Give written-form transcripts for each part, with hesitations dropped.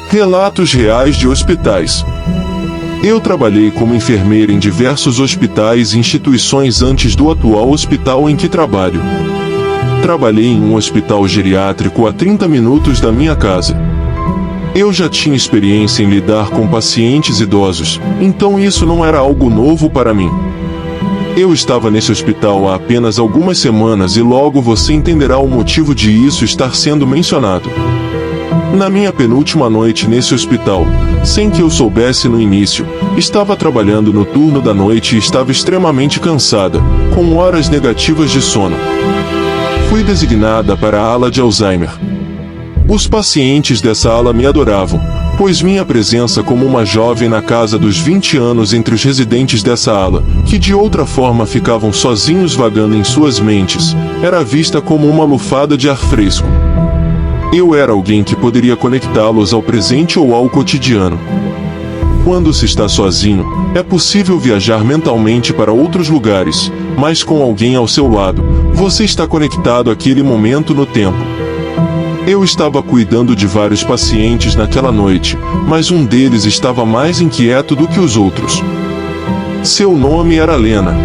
Relatos reais de hospitais. Eu trabalhei como enfermeira em diversos hospitais e instituições antes do atual hospital em que trabalho. Trabalhei em um hospital geriátrico a 30 minutos da minha casa. Eu já tinha experiência em lidar com pacientes idosos, então isso não era algo novo para mim. Eu estava nesse hospital há apenas algumas semanas e logo você entenderá o motivo de isso estar sendo mencionado. Na minha penúltima noite nesse hospital, sem que eu soubesse no início, estava trabalhando no turno da noite e estava extremamente cansada, com horas negativas de sono. Fui designada para a ala de Alzheimer. Os pacientes dessa ala me adoravam, pois minha presença como uma jovem na casa dos 20 anos entre os residentes dessa ala, que de outra forma ficavam sozinhos vagando em suas mentes, era vista como uma lufada de ar fresco. Eu era alguém que poderia conectá-los ao presente ou ao cotidiano. Quando se está sozinho, é possível viajar mentalmente para outros lugares, mas com alguém ao seu lado, você está conectado àquele momento no tempo. Eu estava cuidando de vários pacientes naquela noite, mas um deles estava mais inquieto do que os outros. Seu nome era Lena.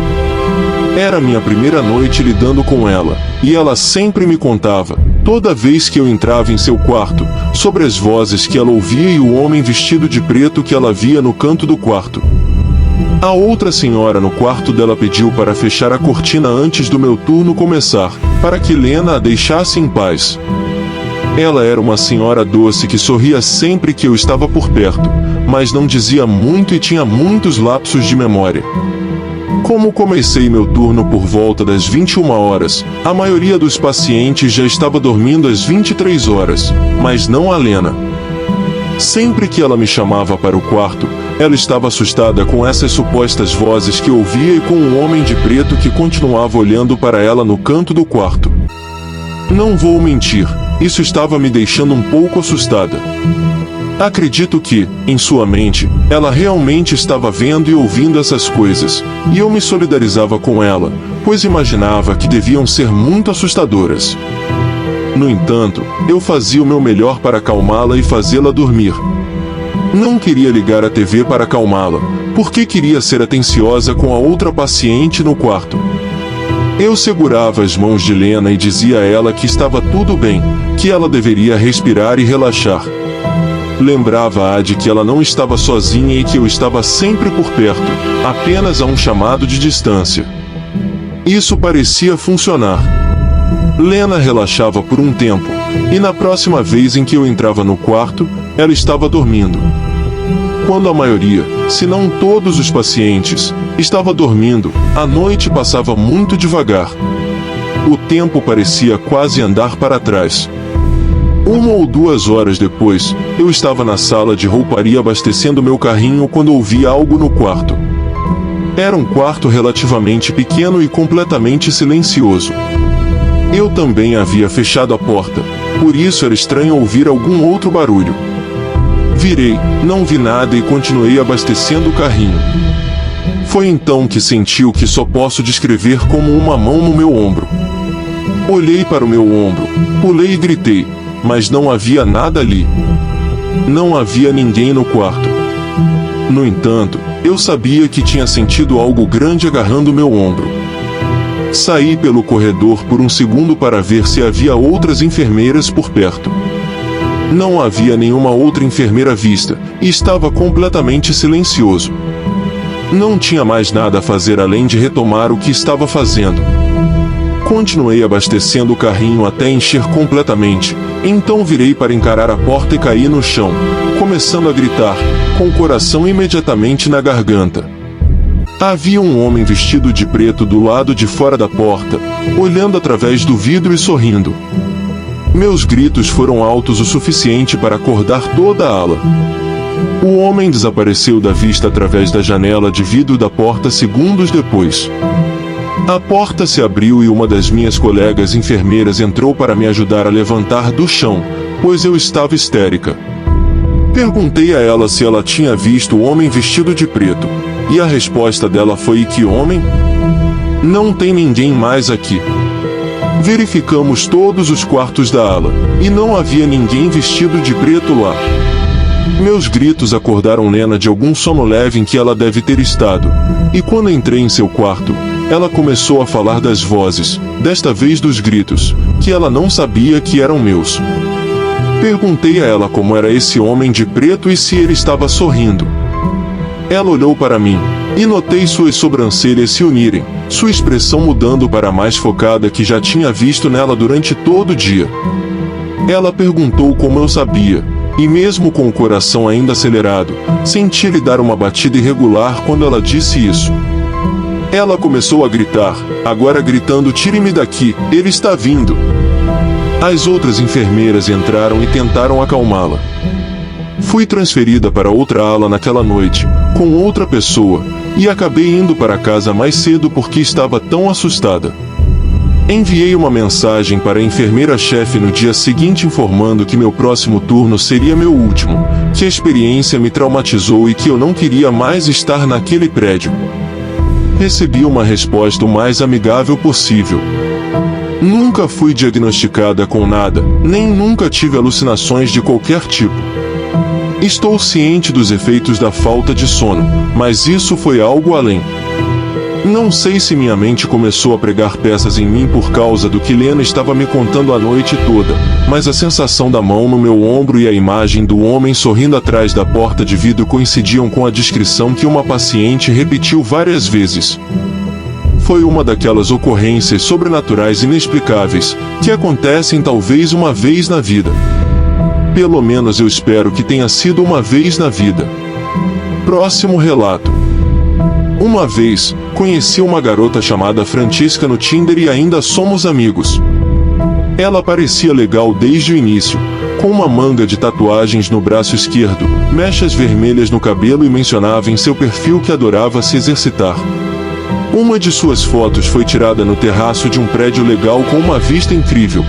Era minha primeira noite lidando com ela, e ela sempre me contava, toda vez que eu entrava em seu quarto, sobre as vozes que ela ouvia e o homem vestido de preto que ela via no canto do quarto. A outra senhora no quarto dela pediu para fechar a cortina antes do meu turno começar, para que Lena a deixasse em paz. Ela era uma senhora doce que sorria sempre que eu estava por perto, mas não dizia muito e tinha muitos lapsos de memória. Como comecei meu turno por volta das 21 horas, a maioria dos pacientes já estava dormindo às 23 horas, mas não a Lena. Sempre que ela me chamava para o quarto, ela estava assustada com essas supostas vozes que ouvia e com um homem de preto que continuava olhando para ela no canto do quarto. Não vou mentir, isso estava me deixando um pouco assustada. Acredito que, em sua mente, ela realmente estava vendo e ouvindo essas coisas, e eu me solidarizava com ela, pois imaginava que deviam ser muito assustadoras. No entanto, eu fazia o meu melhor para acalmá-la e fazê-la dormir. Não queria ligar a TV para acalmá-la, porque queria ser atenciosa com a outra paciente no quarto. Eu segurava as mãos de Lena e dizia a ela que estava tudo bem, que ela deveria respirar e relaxar. Lembrava-a de que ela não estava sozinha e que eu estava sempre por perto, apenas a um chamado de distância. Isso parecia funcionar. Lena relaxava por um tempo, e na próxima vez em que eu entrava no quarto, ela estava dormindo. Quando a maioria, se não todos os pacientes, estava dormindo, a noite passava muito devagar. O tempo parecia quase andar para trás. 1 ou 2 horas depois, eu estava na sala de rouparia abastecendo meu carrinho quando ouvi algo no quarto. Era um quarto relativamente pequeno e completamente silencioso. Eu também havia fechado a porta, por isso era estranho ouvir algum outro barulho. Virei, não vi nada e continuei abastecendo o carrinho. Foi então que senti o que só posso descrever como uma mão no meu ombro. Olhei para o meu ombro, pulei e gritei, mas não havia nada ali. Não havia ninguém no quarto. No entanto, eu sabia que tinha sentido algo grande agarrando meu ombro. Saí pelo corredor por um segundo para ver se havia outras enfermeiras por perto. Não havia nenhuma outra enfermeira à vista, e estava completamente silencioso. Não tinha mais nada a fazer além de retomar o que estava fazendo. Continuei abastecendo o carrinho até encher completamente, então virei para encarar a porta e caí no chão, começando a gritar, com o coração imediatamente na garganta. Havia um homem vestido de preto do lado de fora da porta, olhando através do vidro e sorrindo. Meus gritos foram altos o suficiente para acordar toda a ala. O homem desapareceu da vista através da janela de vidro da porta segundos depois. A porta se abriu e uma das minhas colegas enfermeiras entrou para me ajudar a levantar do chão, pois eu estava histérica. Perguntei a ela se ela tinha visto o homem vestido de preto, e a resposta dela foi: que homem? Não tem ninguém mais aqui. Verificamos todos os quartos da ala, e não havia ninguém vestido de preto lá. Meus gritos acordaram Lena de algum sono leve em que ela deve ter estado. E quando entrei em seu quarto, ela começou a falar das vozes, desta vez dos gritos, que ela não sabia que eram meus. Perguntei a ela como era esse homem de preto e se ele estava sorrindo. Ela olhou para mim, e notei suas sobrancelhas se unirem, sua expressão mudando para a mais focada que já tinha visto nela durante todo o dia. Ela perguntou como eu sabia, e mesmo com o coração ainda acelerado, senti-lhe dar uma batida irregular quando ela disse isso. Ela começou a gritar, agora gritando: "Tire-me daqui, ele está vindo!" As outras enfermeiras entraram e tentaram acalmá-la. Fui transferida para outra ala naquela noite, com outra pessoa, e acabei indo para casa mais cedo porque estava tão assustada. Enviei uma mensagem para a enfermeira-chefe no dia seguinte informando que meu próximo turno seria meu último, que a experiência me traumatizou e que eu não queria mais estar naquele prédio. Recebi uma resposta o mais amigável possível. Nunca fui diagnosticada com nada, nem nunca tive alucinações de qualquer tipo. Estou ciente dos efeitos da falta de sono, mas isso foi algo além. Não sei se minha mente começou a pregar peças em mim por causa do que Lena estava me contando a noite toda, mas a sensação da mão no meu ombro e a imagem do homem sorrindo atrás da porta de vidro coincidiam com a descrição que uma paciente repetiu várias vezes. Foi uma daquelas ocorrências sobrenaturais inexplicáveis, que acontecem talvez uma vez na vida. Pelo menos eu espero que tenha sido uma vez na vida. Próximo relato. Uma vez, conheci uma garota chamada Francisca no Tinder e ainda somos amigos. Ela parecia legal desde o início, com uma manga de tatuagens no braço esquerdo, mechas vermelhas no cabelo e mencionava em seu perfil que adorava se exercitar. Uma de suas fotos foi tirada no terraço de um prédio legal com uma vista incrível.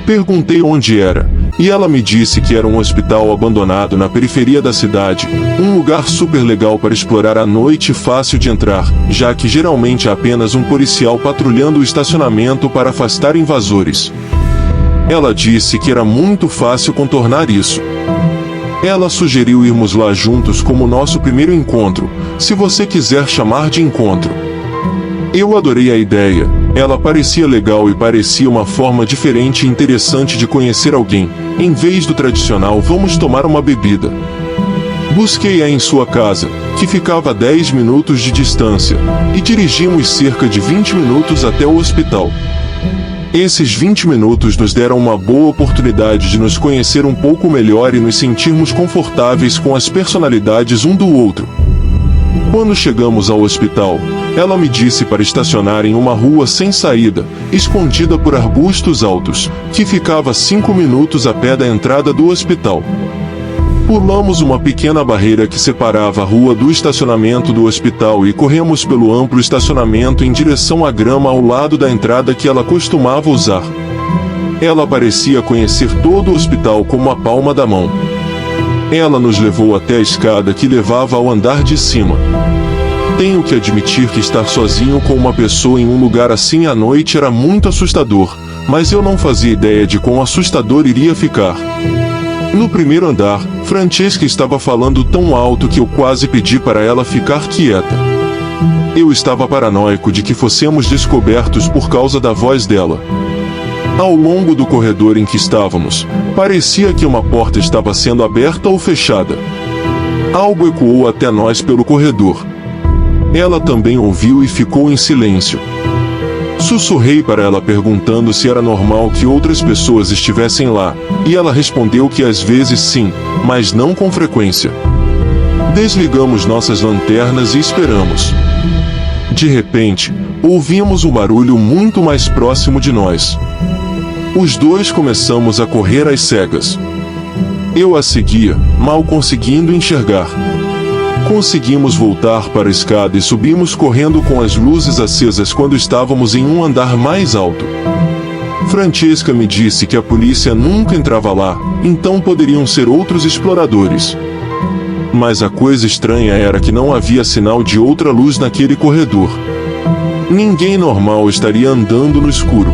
Perguntei onde era, e ela me disse que era um hospital abandonado na periferia da cidade, um lugar super legal para explorar à noite e fácil de entrar, já que geralmente há apenas um policial patrulhando o estacionamento para afastar invasores. Ela disse que era muito fácil contornar isso. Ela sugeriu irmos lá juntos como nosso primeiro encontro, se você quiser chamar de encontro. Eu adorei a ideia. Ela parecia legal e parecia uma forma diferente e interessante de conhecer alguém, em vez do tradicional "vamos tomar uma bebida". Busquei-a em sua casa, que ficava a 10 minutos de distância, e dirigimos cerca de 20 minutos até o hospital. Esses 20 minutos nos deram uma boa oportunidade de nos conhecer um pouco melhor e nos sentirmos confortáveis com as personalidades um do outro. Quando chegamos ao hospital, ela me disse para estacionar em uma rua sem saída, escondida por arbustos altos, que ficava a 5 minutos a pé da entrada do hospital. Pulamos uma pequena barreira que separava a rua do estacionamento do hospital e corremos pelo amplo estacionamento em direção à grama ao lado da entrada que ela costumava usar. Ela parecia conhecer todo o hospital como a palma da mão. Ela nos levou até a escada que levava ao andar de cima. Tenho que admitir que estar sozinho com uma pessoa em um lugar assim à noite era muito assustador, mas eu não fazia ideia de quão assustador iria ficar. No primeiro andar, Francesca estava falando tão alto que eu quase pedi para ela ficar quieta. Eu estava paranoico de que fossemos descobertos por causa da voz dela. Ao longo do corredor em que estávamos, parecia que uma porta estava sendo aberta ou fechada. Algo ecoou até nós pelo corredor. Ela também ouviu e ficou em silêncio. Sussurrei para ela perguntando se era normal que outras pessoas estivessem lá, e ela respondeu que às vezes sim, mas não com frequência. Desligamos nossas lanternas e esperamos. De repente, ouvimos um barulho muito mais próximo de nós. Os dois começamos a correr às cegas. Eu a seguia, mal conseguindo enxergar. Conseguimos voltar para a escada e subimos correndo com as luzes acesas quando estávamos em um andar mais alto. Francesca me disse que a polícia nunca entrava lá, então poderiam ser outros exploradores. Mas a coisa estranha era que não havia sinal de outra luz naquele corredor. Ninguém normal estaria andando no escuro.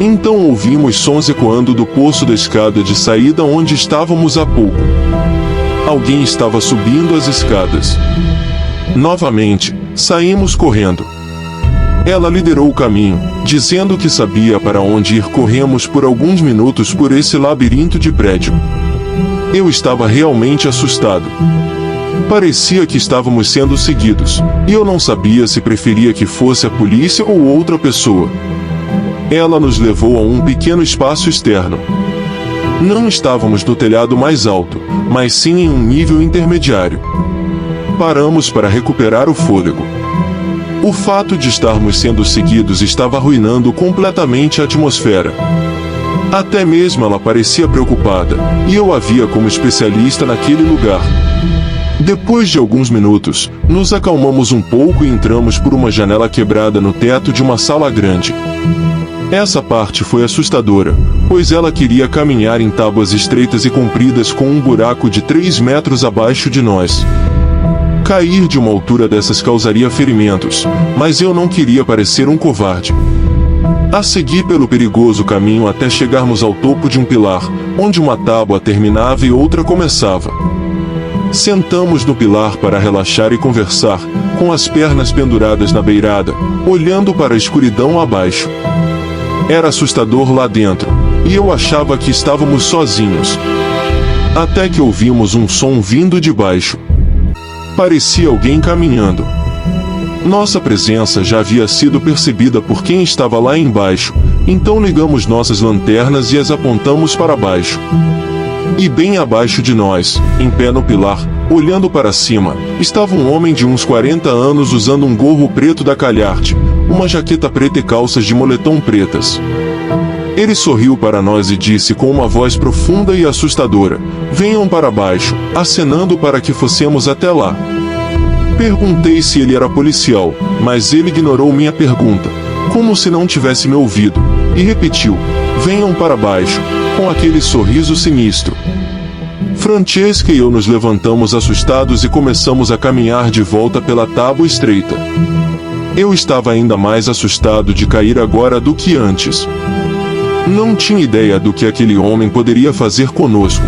Então ouvimos sons ecoando do poço da escada de saída onde estávamos há pouco. Alguém estava subindo as escadas. Novamente, saímos correndo. Ela liderou o caminho, dizendo que sabia para onde ir. Corremos por alguns minutos por esse labirinto de prédio. Eu estava realmente assustado. Parecia que estávamos sendo seguidos, e eu não sabia se preferia que fosse a polícia ou outra pessoa. Ela nos levou a um pequeno espaço externo. Não estávamos no telhado mais alto, mas sim em um nível intermediário. Paramos para recuperar o fôlego. O fato de estarmos sendo seguidos estava arruinando completamente a atmosfera. Até mesmo ela parecia preocupada, e eu a via como especialista naquele lugar. Depois de alguns minutos, nos acalmamos um pouco e entramos por uma janela quebrada no teto de uma sala grande. Essa parte foi assustadora, pois ela queria caminhar em tábuas estreitas e compridas com um buraco de 3 metros abaixo de nós. Cair de uma altura dessas causaria ferimentos, mas eu não queria parecer um covarde. A seguir pelo perigoso caminho até chegarmos ao topo de um pilar, onde uma tábua terminava e outra começava. Sentamos no pilar para relaxar e conversar, com as pernas penduradas na beirada, olhando para a escuridão abaixo. Era assustador lá dentro, e eu achava que estávamos sozinhos. Até que ouvimos um som vindo de baixo. Parecia alguém caminhando. Nossa presença já havia sido percebida por quem estava lá embaixo, então ligamos nossas lanternas e as apontamos para baixo. E bem abaixo de nós, em pé no pilar, olhando para cima, estava um homem de uns 40 anos usando um gorro preto da Calharte, uma jaqueta preta e calças de moletom pretas. Ele sorriu para nós e disse com uma voz profunda e assustadora: "Venham para baixo", acenando para que fossemos até lá. Perguntei se ele era policial, mas ele ignorou minha pergunta, como se não tivesse me ouvido, e repetiu: "Venham para baixo", com aquele sorriso sinistro. Francesca e eu nos levantamos assustados e começamos a caminhar de volta pela tábua estreita. Eu estava ainda mais assustado de cair agora do que antes. Não tinha ideia do que aquele homem poderia fazer conosco.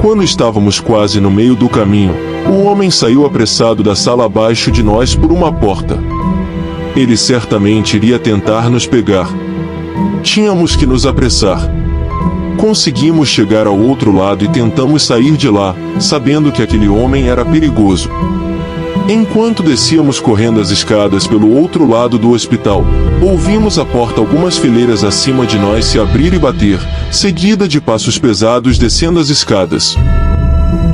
Quando estávamos quase no meio do caminho, o homem saiu apressado da sala abaixo de nós por uma porta. Ele certamente iria tentar nos pegar. Tínhamos que nos apressar. Conseguimos chegar ao outro lado e tentamos sair de lá, sabendo que aquele homem era perigoso. Enquanto descíamos correndo as escadas pelo outro lado do hospital, ouvimos a porta algumas fileiras acima de nós se abrir e bater, seguida de passos pesados descendo as escadas.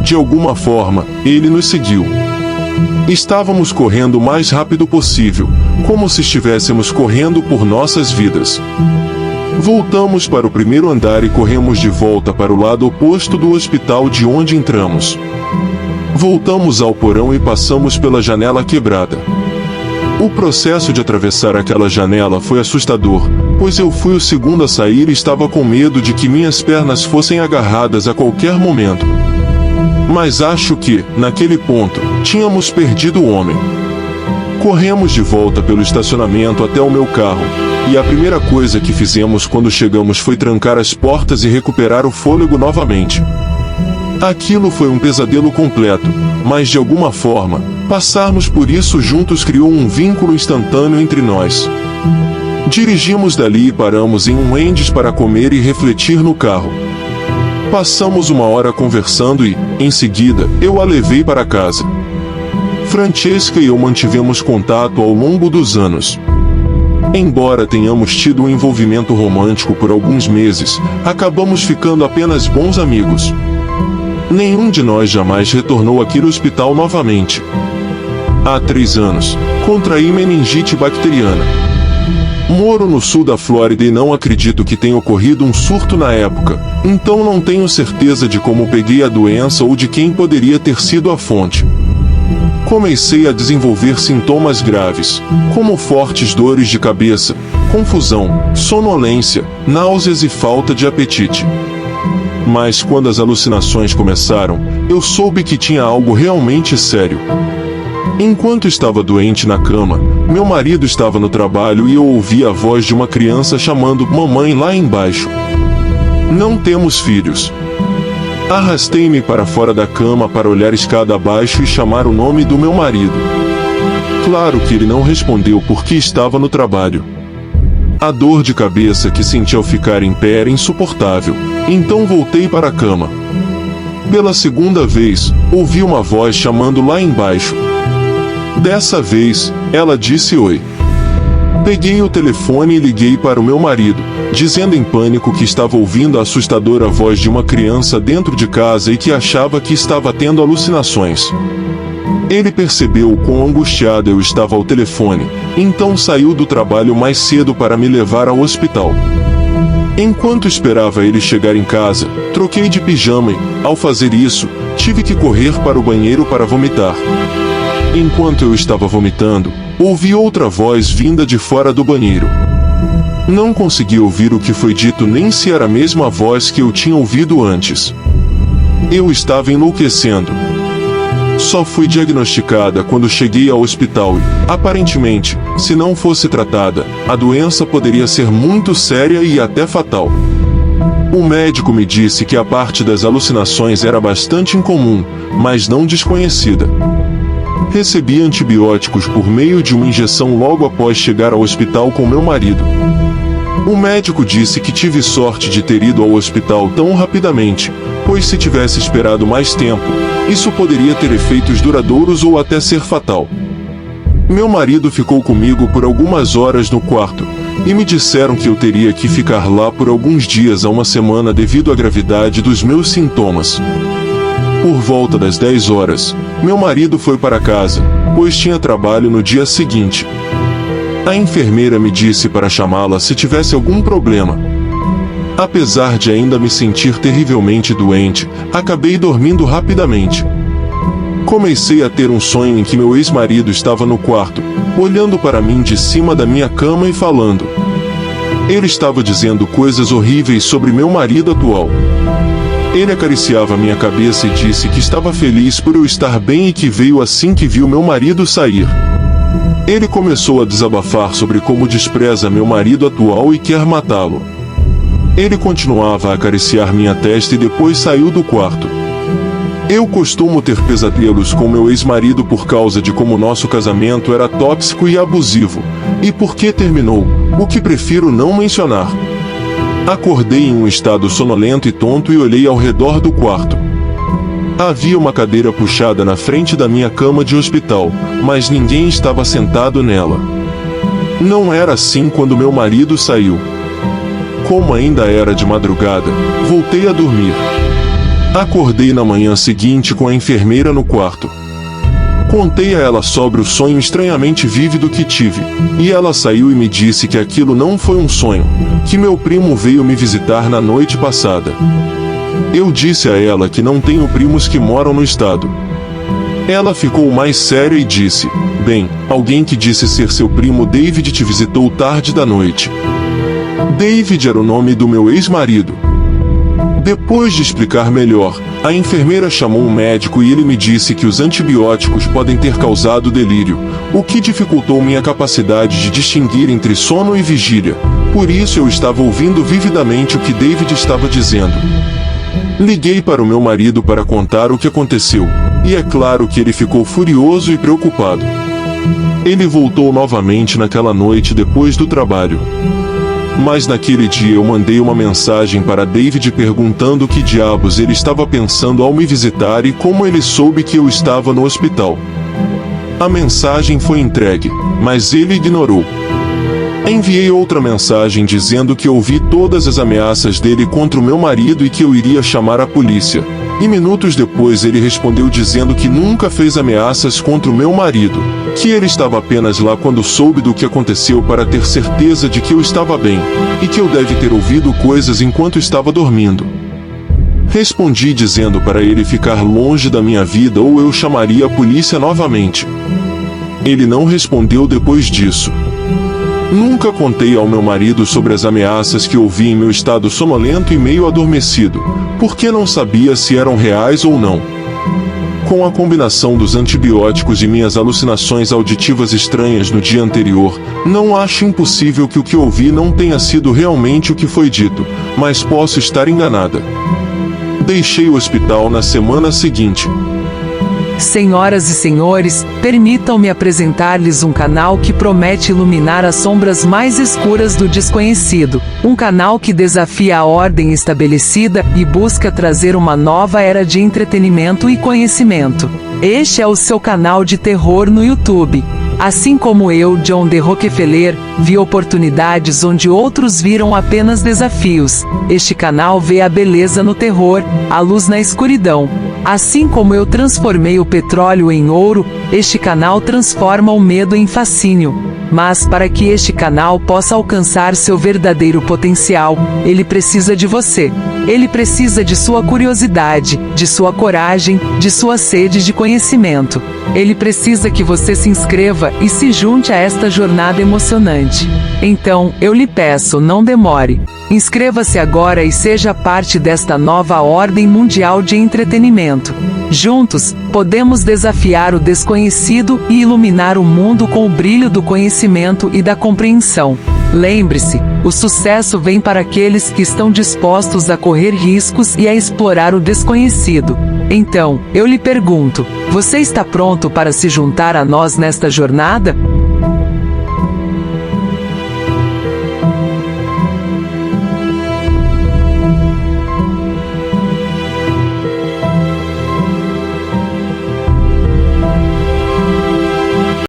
De alguma forma, ele nos seguiu. Estávamos correndo o mais rápido possível, como se estivéssemos correndo por nossas vidas. Voltamos para o primeiro andar e corremos de volta para o lado oposto do hospital de onde entramos. Voltamos ao porão e passamos pela janela quebrada. O processo de atravessar aquela janela foi assustador, pois eu fui o segundo a sair e estava com medo de que minhas pernas fossem agarradas a qualquer momento. Mas acho que, naquele ponto, tínhamos perdido o homem. Corremos de volta pelo estacionamento até o meu carro, e a primeira coisa que fizemos quando chegamos foi trancar as portas e recuperar o fôlego novamente. Aquilo foi um pesadelo completo, mas de alguma forma, passarmos por isso juntos criou um vínculo instantâneo entre nós. Dirigimos dali e paramos em um Wendy's para comer e refletir no carro. Passamos uma hora conversando e, em seguida, eu a levei para casa. Francesca e eu mantivemos contato ao longo dos anos. Embora tenhamos tido um envolvimento romântico por alguns meses, acabamos ficando apenas bons amigos. Nenhum de nós jamais retornou àquele hospital novamente. Há 3 anos, contraí meningite bacteriana. Moro no sul da Flórida e não acredito que tenha ocorrido um surto na época, então não tenho certeza de como peguei a doença ou de quem poderia ter sido a fonte. Comecei a desenvolver sintomas graves, como fortes dores de cabeça, confusão, sonolência, náuseas e falta de apetite. Mas quando as alucinações começaram, eu soube que tinha algo realmente sério. Enquanto estava doente na cama, meu marido estava no trabalho e eu ouvi a voz de uma criança chamando mamãe lá embaixo. Não temos filhos. Arrastei-me para fora da cama para olhar escada abaixo e chamar o nome do meu marido. Claro que ele não respondeu porque estava no trabalho. A dor de cabeça que senti ao ficar em pé era insuportável, então voltei para a cama. Pela segunda vez, ouvi uma voz chamando lá embaixo. Dessa vez, ela disse oi. Peguei o telefone e liguei para o meu marido, dizendo em pânico que estava ouvindo a assustadora voz de uma criança dentro de casa e que achava que estava tendo alucinações. Ele percebeu o quão angustiado eu estava ao telefone, então saiu do trabalho mais cedo para me levar ao hospital. Enquanto esperava ele chegar em casa, troquei de pijama e, ao fazer isso, tive que correr para o banheiro para vomitar. Enquanto eu estava vomitando, ouvi outra voz vinda de fora do banheiro. Não consegui ouvir o que foi dito nem se era a mesma voz que eu tinha ouvido antes. Eu estava enlouquecendo. Só fui diagnosticada quando cheguei ao hospital e, aparentemente, se não fosse tratada, a doença poderia ser muito séria e até fatal. O médico me disse que a parte das alucinações era bastante incomum, mas não desconhecida. Recebi antibióticos por meio de uma injeção logo após chegar ao hospital com meu marido. O médico disse que tive sorte de ter ido ao hospital tão rapidamente, pois se tivesse esperado mais tempo, isso poderia ter efeitos duradouros ou até ser fatal. Meu marido ficou comigo por algumas horas no quarto, e me disseram que eu teria que ficar lá por alguns dias a uma semana devido à gravidade dos meus sintomas. Por volta das 10 horas, meu marido foi para casa, pois tinha trabalho no dia seguinte. A enfermeira me disse para chamá-la se tivesse algum problema. Apesar de ainda me sentir terrivelmente doente, acabei dormindo rapidamente. Comecei a ter um sonho em que meu ex-marido estava no quarto, olhando para mim de cima da minha cama e falando. Ele estava dizendo coisas horríveis sobre meu marido atual. Ele acariciava minha cabeça e disse que estava feliz por eu estar bem e que veio assim que viu meu marido sair. Ele começou a desabafar sobre como despreza meu marido atual e quer matá-lo. Ele continuava a acariciar minha testa e depois saiu do quarto. Eu costumo ter pesadelos com meu ex-marido por causa de como nosso casamento era tóxico e abusivo, e por que terminou, o que prefiro não mencionar. Acordei em um estado sonolento e tonto e olhei ao redor do quarto. Havia uma cadeira puxada na frente da minha cama de hospital, mas ninguém estava sentado nela. Não era assim quando meu marido saiu. Como ainda era de madrugada, voltei a dormir. Acordei na manhã seguinte com a enfermeira no quarto. Contei a ela sobre o sonho estranhamente vívido que tive, e ela saiu e me disse que aquilo não foi um sonho, que meu primo veio me visitar na noite passada. Eu disse a ela que não tenho primos que moram no estado. Ela ficou mais séria e disse, bem, alguém que disse ser seu primo David te visitou tarde da noite. David era o nome do meu ex-marido. Depois de explicar melhor, a enfermeira chamou um médico e ele me disse que os antibióticos podem ter causado delírio, o que dificultou minha capacidade de distinguir entre sono e vigília. Por isso eu estava ouvindo vividamente o que David estava dizendo. Liguei para o meu marido para contar o que aconteceu, e é claro que ele ficou furioso e preocupado. Ele voltou novamente naquela noite depois do trabalho. Mas naquele dia eu mandei uma mensagem para David perguntando o que diabos ele estava pensando ao me visitar e como ele soube que eu estava no hospital. A mensagem foi entregue, mas ele ignorou. Enviei outra mensagem dizendo que ouvi todas as ameaças dele contra o meu marido e que eu iria chamar a polícia. E minutos depois ele respondeu dizendo que nunca fez ameaças contra o meu marido, que ele estava apenas lá quando soube do que aconteceu para ter certeza de que eu estava bem, e que eu deve ter ouvido coisas enquanto estava dormindo. Respondi dizendo para ele ficar longe da minha vida ou eu chamaria a polícia novamente. Ele não respondeu depois disso. Nunca contei ao meu marido sobre as ameaças que ouvi em meu estado sonolento e meio adormecido, porque não sabia se eram reais ou não. Com a combinação dos antibióticos e minhas alucinações auditivas estranhas no dia anterior, não acho impossível que o que ouvi não tenha sido realmente o que foi dito, mas posso estar enganada. Deixei o hospital na semana seguinte. Senhoras e senhores, permitam-me apresentar-lhes um canal que promete iluminar as sombras mais escuras do desconhecido. Um canal que desafia a ordem estabelecida e busca trazer uma nova era de entretenimento e conhecimento. Este é o seu canal de terror no YouTube. Assim como eu, John D. Rockefeller, vi oportunidades onde outros viram apenas desafios, este canal vê a beleza no terror, a luz na escuridão. Assim como eu transformei o petróleo em ouro, este canal transforma o medo em fascínio. Mas para que este canal possa alcançar seu verdadeiro potencial, ele precisa de você. Ele precisa de sua curiosidade, de sua coragem, de sua sede de conhecimento. Ele precisa que você se inscreva e se junte a esta jornada emocionante. Então, eu lhe peço, não demore. Inscreva-se agora e seja parte desta nova ordem mundial de entretenimento. Juntos, podemos desafiar o desconhecido e iluminar o mundo com o brilho do conhecimento e da compreensão. Lembre-se, o sucesso vem para aqueles que estão dispostos a correr riscos e a explorar o desconhecido. Então, eu lhe pergunto, você está pronto para se juntar a nós nesta jornada?